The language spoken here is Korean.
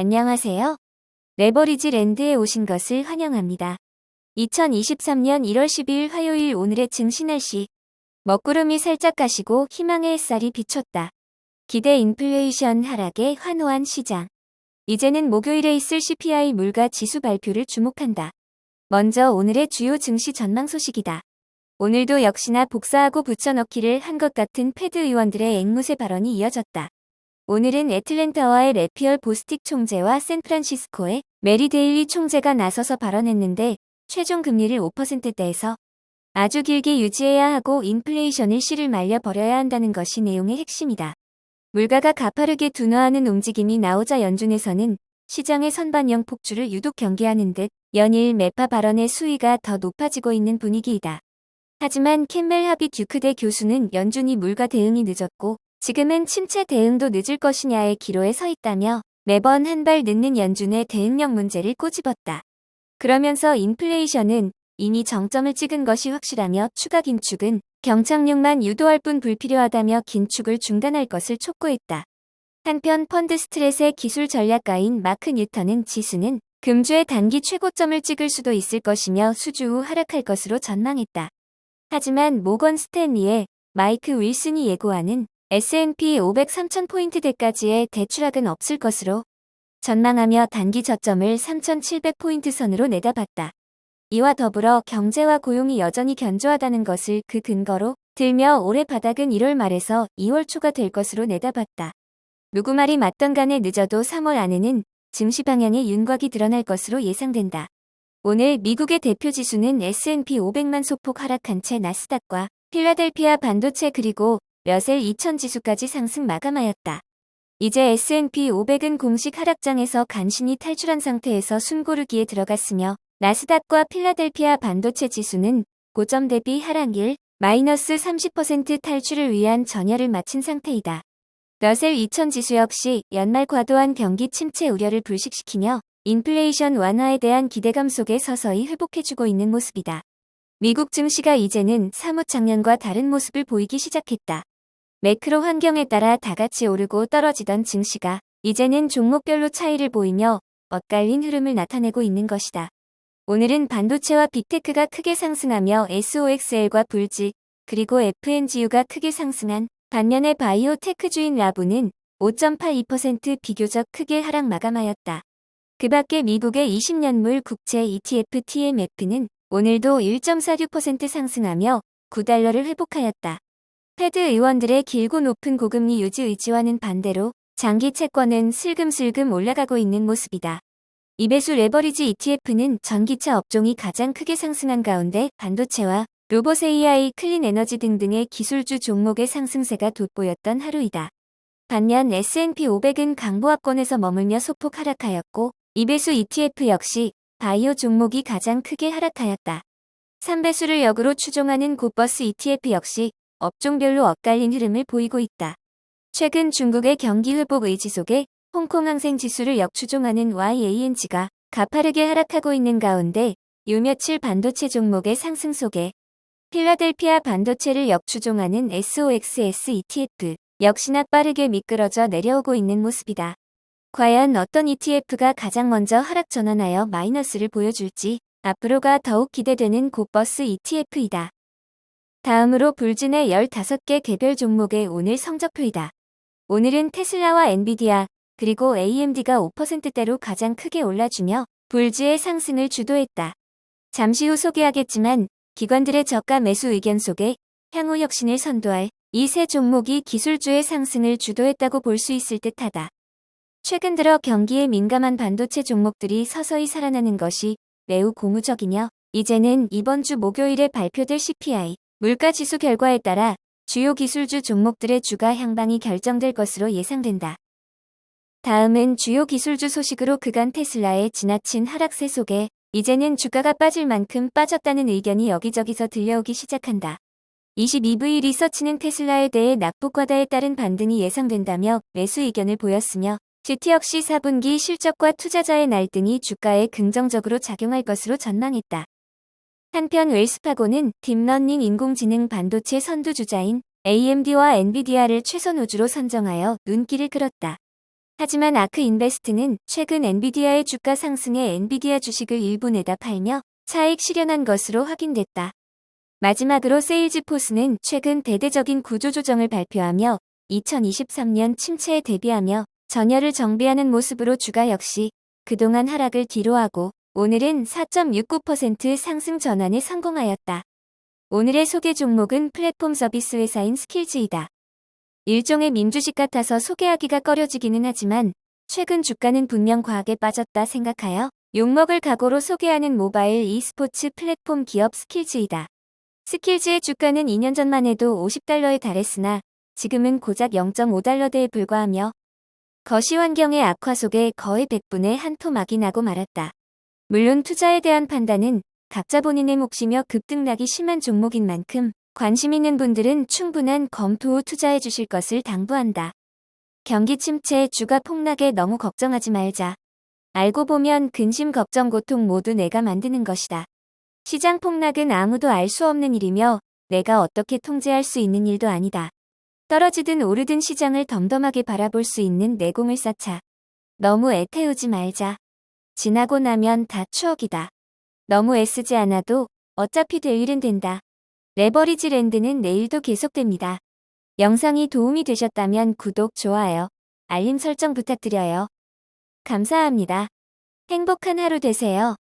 안녕하세요. 레버리지 랜드에 오신 것을 환영합니다. 2023년 1월 10일 화요일 오늘의 증시 날씨. 먹구름이 살짝 가시고 희망의 햇살이 비쳤다. 기대 인플레이션 하락에 환호한 시장. 이제는 목요일에 있을 CPI 물가 지수 발표를 주목한다. 먼저 오늘의 주요 증시 전망 소식이다. 오늘도 역시나 복사하고 붙여넣기를 한 것 같은 패드 의원들의 앵무새 발언이 이어졌다. 오늘은 애틀랜타와의 래피얼 보스틱 총재와 샌프란시스코의 메리 데일리 총재가 나서서 발언했는데 최종 금리를 5%대에서 아주 길게 유지해야 하고 인플레이션을 씨를 말려 버려야 한다는 것이 내용의 핵심이다. 물가가 가파르게 둔화하는 움직임이 나오자 연준에서는 시장의 선반영 폭주를 유독 경계하는 듯 연일 매파 발언의 수위가 더 높아지고 있는 분위기이다. 하지만 캠멜 하비 듀크대 교수는 연준이 물가 대응이 늦었고 지금은 침체 대응도 늦을 것이냐의 기로에 서 있다며 매번 한 발 늦는 연준의 대응력 문제를 꼬집었다. 그러면서 인플레이션은 이미 정점을 찍은 것이 확실하며 추가 긴축은 경착륙만 유도할 뿐 불필요하다며 긴축을 중단할 것을 촉구했다. 한편 펀드 스트레스의 기술 전략가인 마크 뉴턴은 지수는 금주의 단기 최고점을 찍을 수도 있을 것이며 수주 후 하락할 것으로 전망했다. 하지만 모건 스탠리의 마이크 윌슨이 예고하는 S&P 500 3,000포인트대까지의 대추락은 없을 것으로 전망하며 단기 저점을 3,700포인트 선으로 내다봤다. 이와 더불어 경제와 고용이 여전히 견조하다는 것을 그 근거로 들며 올해 바닥은 1월 말에서 2월 초가 될 것으로 내다봤다. 누구 말이 맞던 간에 늦어도 3월 안에는 증시 방향의 윤곽이 드러날 것으로 예상된다. 오늘 미국의 대표 지수는 S&P 500만 소폭 하락한 채 나스닥과 필라델피아 반도체 그리고 러셀 2000 지수까지 상승 마감하였다. 이제 S&P 500은 공식 하락장에서 간신히 탈출한 상태에서 숨고르기에 들어갔으며 나스닥과 필라델피아 반도체 지수는 고점 대비 하락 1-30% 탈출을 위한 전열을 마친 상태이다. 러셀 2000 지수 역시 연말 과도한 경기 침체 우려를 불식시키며 인플레이션 완화에 대한 기대감 속에 서서히 회복해주고 있는 모습이다. 미국 증시가 이제는 사뭇 작년과 다른 모습을 보이기 시작했다. 매크로 환경에 따라 다같이 오르고 떨어지던 증시가 이제는 종목별로 차이를 보이며 엇갈린 흐름을 나타내고 있는 것이다. 오늘은 반도체와 빅테크가 크게 상승하며 SOXL과 불지 그리고 FNGU가 크게 상승한 반면에 바이오 테크주인 라보는 5.82% 비교적 크게 하락 마감하였다. 그 밖에 미국의 20년물 국채 ETF TMF는 오늘도 1.46% 상승하며 9달러를 회복하였다. 패드 의원들의 길고 높은 고금리 유지 의지와는 반대로 장기 채권은 슬금슬금 올라가고 있는 모습이다. 이배수 레버리지 ETF는 전기차 업종이 가장 크게 상승한 가운데 반도체와 로봇 AI, 클린 에너지 등등의 기술주 종목의 상승세가 돋보였던 하루이다. 반면 S&P 500은 강보합권에서 머물며 소폭 하락하였고 이배수 ETF 역시 바이오 종목이 가장 크게 하락하였다. 3배수를 역으로 추종하는 고버스 ETF 역시 업종별로 엇갈린 흐름을 보이고 있다. 최근 중국의 경기 회복 의지 속에 홍콩 항생 지수를 역추종하는 YANG가 가파르게 하락하고 있는 가운데 요 며칠 반도체 종목의 상승 속에 필라델피아 반도체를 역추종하는 SOXS ETF 역시나 빠르게 미끄러져 내려오고 있는 모습이다. 과연 어떤 ETF가 가장 먼저 하락 전환하여 마이너스를 보여줄지 앞으로가 더욱 기대되는 고버스 ETF이다. 다음으로 불진의 15개 개별 종목의 오늘 성적표이다. 오늘은 테슬라와 엔비디아 그리고 AMD가 5%대로 가장 크게 올라주며 불지의 상승을 주도했다. 잠시 후 소개하겠지만 기관들의 저가 매수 의견 속에 향후 혁신을 선도할 이 세 종목이 기술주의 상승을 주도했다고 볼 수 있을 듯하다. 최근 들어 경기에 민감한 반도체 종목들이 서서히 살아나는 것이 매우 고무적이며 이제는 이번 주 목요일에 발표될 CPI 물가지수 결과에 따라 주요 기술주 종목들의 주가 향방이 결정될 것으로 예상된다. 다음은 주요 기술주 소식으로 그간 테슬라의 지나친 하락세 속에 이제는 주가가 빠질 만큼 빠졌다는 의견이 여기저기서 들려오기 시작한다. 22V 리서치는 테슬라에 대해 낙폭과다에 따른 반등이 예상된다며 매수 의견을 보였으며 GT 역시 4분기 실적과 투자자의 날등이 주가에 긍정적으로 작용할 것으로 전망했다. 한편 웰스파고는 딥러닝 인공지능 반도체 선두주자인 AMD와 엔비디아를 최선 우주로 선정하여 눈길을 끌었다. 하지만 아크 인베스트는 최근 엔비디아의 주가 상승에 엔비디아 주식을 일부 내다 팔며 차익 실현한 것으로 확인됐다. 마지막으로 세일즈포스는 최근 대대적인 구조조정을 발표하며 2023년 침체에 대비하며 전열을 정비하는 모습으로 주가 역시 그동안 하락을 뒤로하고 오늘은 4.69% 상승 전환에 성공하였다. 오늘의 소개 종목은 플랫폼 서비스 회사인 스킬즈이다. 일종의 민주식 같아서 소개하기가 꺼려지기는 하지만 최근 주가는 분명 과하게 빠졌다 생각하여 욕먹을 각오로 소개하는 모바일 e스포츠 플랫폼 기업 스킬즈이다. 스킬즈의 주가는 2년 전만 해도 $50에 달했으나 지금은 고작 $0.5대에 불과하며 거시 환경의 악화 속에 거의 100분의 1토 막이 나고 말았다. 물론 투자에 대한 판단은 각자 본인의 몫이며 급등락이 심한 종목인 만큼 관심 있는 분들은 충분한 검토 후 투자해 주실 것을 당부한다. 경기 침체, 주가 폭락에 너무 걱정하지 말자. 알고 보면 근심, 걱정, 고통 모두 내가 만드는 것이다. 시장 폭락은 아무도 알 수 없는 일이며 내가 어떻게 통제할 수 있는 일도 아니다. 떨어지든 오르든 시장을 덤덤하게 바라볼 수 있는 내공을 쌓자. 너무 애태우지 말자. 지나고 나면 다 추억이다. 너무 애쓰지 않아도 어차피 될 일은 된다. 레버리지 랜드는 내일도 계속됩니다. 영상이 도움이 되셨다면 구독, 좋아요, 알림 설정 부탁드려요. 감사합니다. 행복한 하루 되세요.